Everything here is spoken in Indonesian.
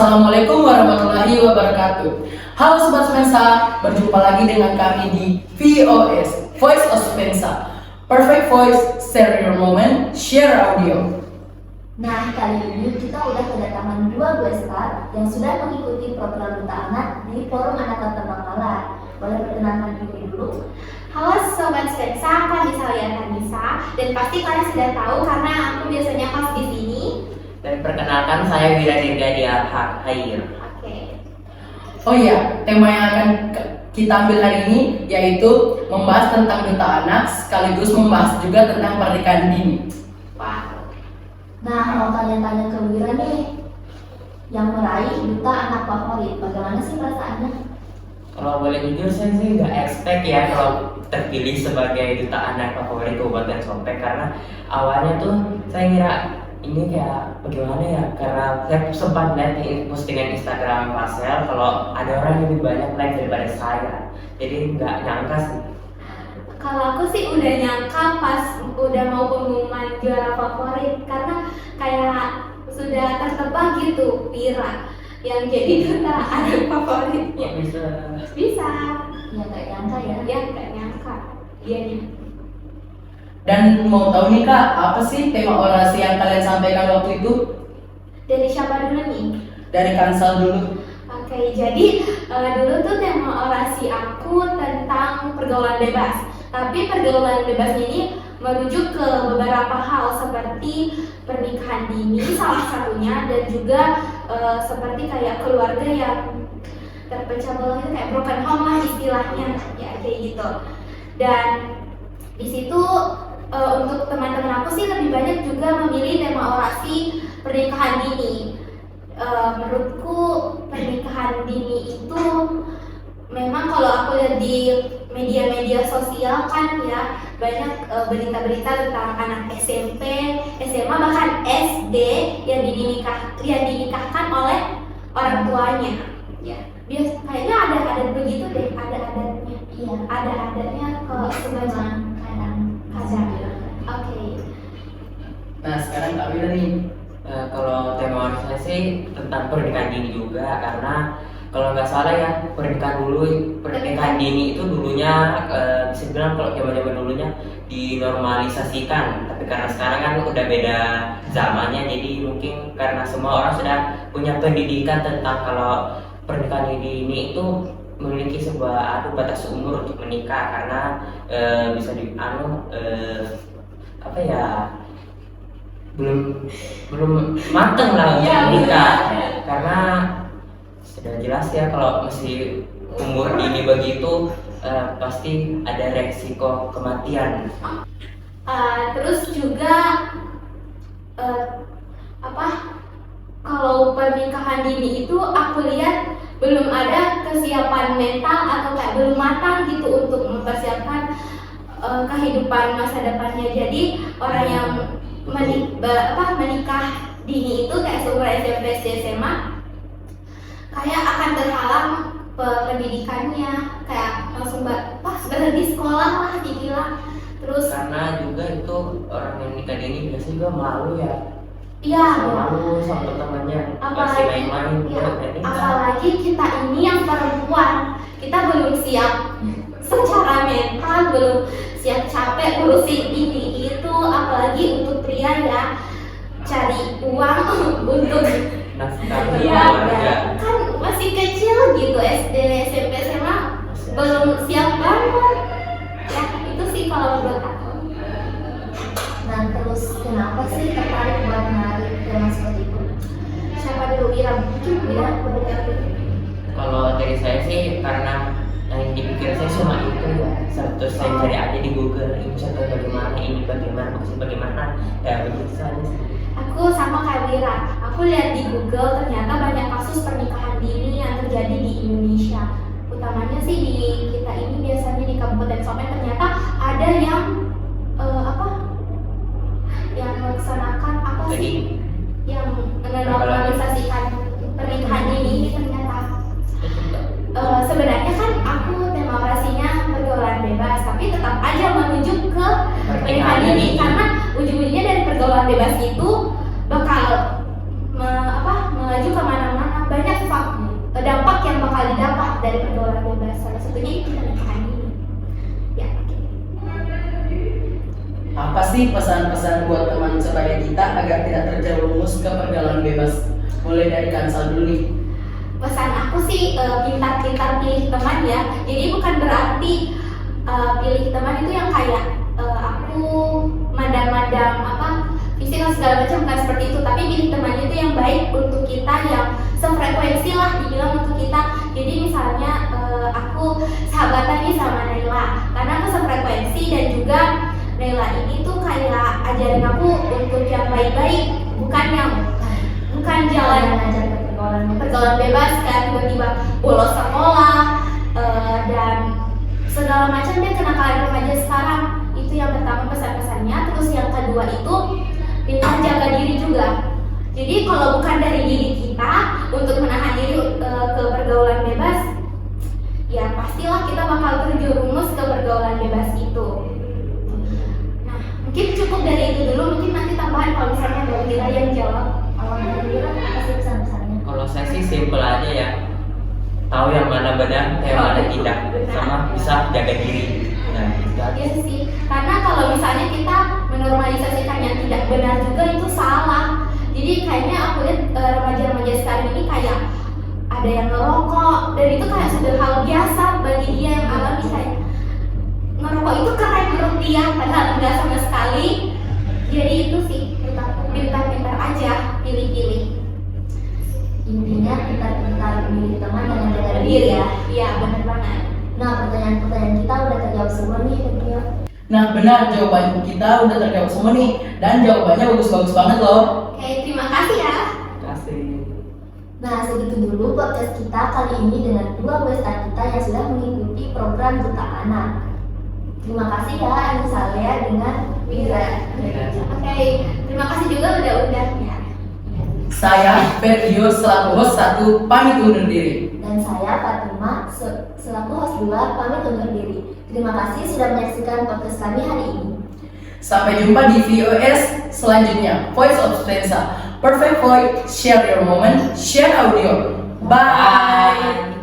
Assalamualaikum warahmatullahi wabarakatuh. Halo Sobat Spensa, berjumpa lagi dengan kami di VOS, Voice of Spensa. Perfect voice, share your moment, share audio. Nah, kali ini kita udah kedatangan dua guestar yang sudah mengikuti program Duta Anak di Forum Anak Kota Bangkalan. Boleh perkenalkan diri dulu? Halo Sobat Spensa, kami saya Kanisa dan pasti kalian sudah tahu karena aku biasanya pas di sini. Dan perkenalkan saya Wira Dirgadia Hair. Oke. Oh iya, tema yang akan kita ambil hari ini yaitu membahas tentang duta anak sekaligus membahas juga tentang pernikahan dini. Wah. Nah, mau tanya-tanya ke Wira nih, yang meraih duta anak favorit, bagaimana sih perasaannya? Kalau boleh jujur saya sih nggak expect ya kalau terpilih sebagai duta anak favorit Kabupaten Sopeng, karena awalnya tuh saya ngira ini kayak bagaimana ya, karena saya sempat lihat di postingan Instagram Marcel kalau ada orang yang lebih banyak like daripada saya, jadi nggak nyangka sih. Kalau aku sih udah nyangka pas udah mau pengumuman juara favorit karena kayak sudah tertebak gitu Wira yang jadi duta anak favoritnya. Bisa. Ya nggak nyangka ya. Ya nggak nyangka. Iya nih. Dan mau tahu nih Kak, apa sih tema orasi yang kalian sampaikan waktu itu? Dari siapa dulu nih? Dari Kansal dulu. Oke, jadi dulu tuh tema orasi aku tentang pergaulan bebas. Tapi pergaulan bebas ini merujuk ke beberapa hal seperti pernikahan dini salah satunya, dan juga seperti kayak keluarga yang terpecah belah itu, kayak broken home lah istilahnya, ya kayak gitu. Dan di situ untuk teman-teman aku sih lebih banyak juga memilih tema orasi pernikahan dini. Menurutku pernikahan dini itu memang kalau aku lihat di media-media sosial kan ya banyak berita-berita tentang anak SMP, SMA, bahkan SD yang dinikahkan oleh orang tuanya. Ya, kayaknya ada begitu deh, ada adatnya. Iya, Ada adatnya ke sebagian kadang. Oke. Nah sekarang Kak Wira nih. Kalau tema orasi saya sih tentang pernikahan dini juga, karena kalau nggak salah ya pernikahan dini itu dulunya bisa bilang kalau zaman dulunya dinormalisasikan, tapi karena sekarang kan udah beda zamannya, jadi mungkin karena semua orang sudah punya pendidikan tentang kalau pernikahan dini itu memiliki sebuah batas umur untuk menikah, karena bisa belum mateng lah untuk menikah, karena sudah jelas ya kalau masih umur dini begitu pasti ada resiko kematian. Terus juga kalau pernikahan dini itu aku lihat belum ada kesiapan mental atau kayak belum matang gitu untuk mempersiapkan kehidupan masa depannya. Jadi orang yang menikah dini itu kayak seumuran SMP, SD, SMA kayak akan terhalang pendidikannya, kayak langsung berhenti sekolah lah dibilang. Terus Karena juga itu orang yang nikah dini biasanya juga malu ya. iya, Malu sama temannya, masih main-main ya, udah nikah. apalagi kita ini yang perempuan, kita belum siap secara mental, belum siap capek ngurusin ini itu, apalagi untuk pria ya cari uang untuk Nafkah ya, keluarga. kan masih kecil gitu, SD, SMP, SMA belum siap banget ya. Itu sih kalau menurut aku. Nah, terus kenapa sih tertarik buat menarik tema seperti itu? Siapa dulu? Wira, mungkin Wira Kalau dari saya sih karena yang dipikir saya cuma itu ya, terus saya cari aja di Google ini contoh bagaimana, ini bagaimana, maksud bagaimana, ya begitu saja sih. Aku sama kayak Wira, aku lihat di Google ternyata banyak kasus pernikahan dini yang terjadi di Indonesia. Utamanya sih di kita ini biasanya di Kabupaten Sopeng, ternyata ada yang yang melaksanakan yang menormalisasikan pernikahan dini ini ternyata. Sebenarnya kan aku tema orasinya pergaulan bebas, tapi tetap aja menuju ke pernikahan dini karena ujung-ujungnya dari pergaulan bebas itu bakal melaju kemana-mana. dari pergaulan bebas. Salah satunya itu pernikahan dini. Ya, oke. Apa sih pesan-pesan buat teman sebaya kita agar tidak terjerumus ke pergaulan bebas? Mulai dari Kansal dulu nih. Pesan aku sih pintar-pintar pilih teman ya. Jadi bukan berarti pilih teman itu yang kayak aku madang-madang fisik dan segala macam, bukan seperti itu. Tapi pilih temannya itu yang baik untuk kita, yang sefrekuensi lah dibilang untuk kita. Jadi misalnya aku sahabatan nih sama Naila karena aku sefrekuensi, dan juga Naila ini tuh kayak ajarin aku untuk yang baik-baik, bukan jalan Mengajar pergaulan bebas kan, tiba-tiba bolos sekolah dan segala macam deh kenakalan remaja sekarang. Itu yang pertama pesan-pesannya. Terus yang kedua itu pintar jaga diri juga. Jadi kalau bukan dari diri kita untuk menahan diri ke pergaulan bebas, ya pastilah kita bakal terjerumus ke pergaulan bebas itu. Nah, mungkin cukup dari itu dulu. Mungkin nanti tambahan kalau misalnya Mbak Mira yang jawab. Kalau dari Mira apa sih pesan-pesannya? Kalau saya sih simple aja ya, tahu yang mana benar, yang mana tidak, sama bisa jaga diri. Nah, itu aja. Iya sih, karena kalau misalnya kita menormalisasikan yang tidak benar juga itu salah. Jadi kayaknya aku lihat remaja-remaja sekarang ini kayak ada yang ngerokok, dan itu kayak sudah hal biasa bagi dia yang alami, kayak ngerokok itu keren menurut dia, padahal enggak sama sekali. Jadi itu sih, pintar-pintar aja, pilih-pilih. Intinya pintar-pintar memilih teman dengan jaga diri ya. Iya, benar banget. Nah, pertanyaan-pertanyaan kita udah terjawab semua nih, Febrio. Nah benar, jawaban kita udah terjawab semua nih, dan jawabannya bagus-bagus banget loh. Oke, terima kasih ya. Kasih. Nah, segitu dulu podcast kita kali ini dengan dua WSA kita yang sudah mengikuti program Duta Anak. Terima kasih ya Ani Saleh dengan Mira. Oke, terima kasih juga udah undangnya. Saya Ferdio selaku host 1 pamit undur diri. Dan saya Fatima selaku host 2 pamit undur diri. Terima kasih sudah menyaksikan podcast kami hari ini. Sampai jumpa di VOS selanjutnya. Voice of Spensa. Perfect voice, share your moment, share audio. Bye.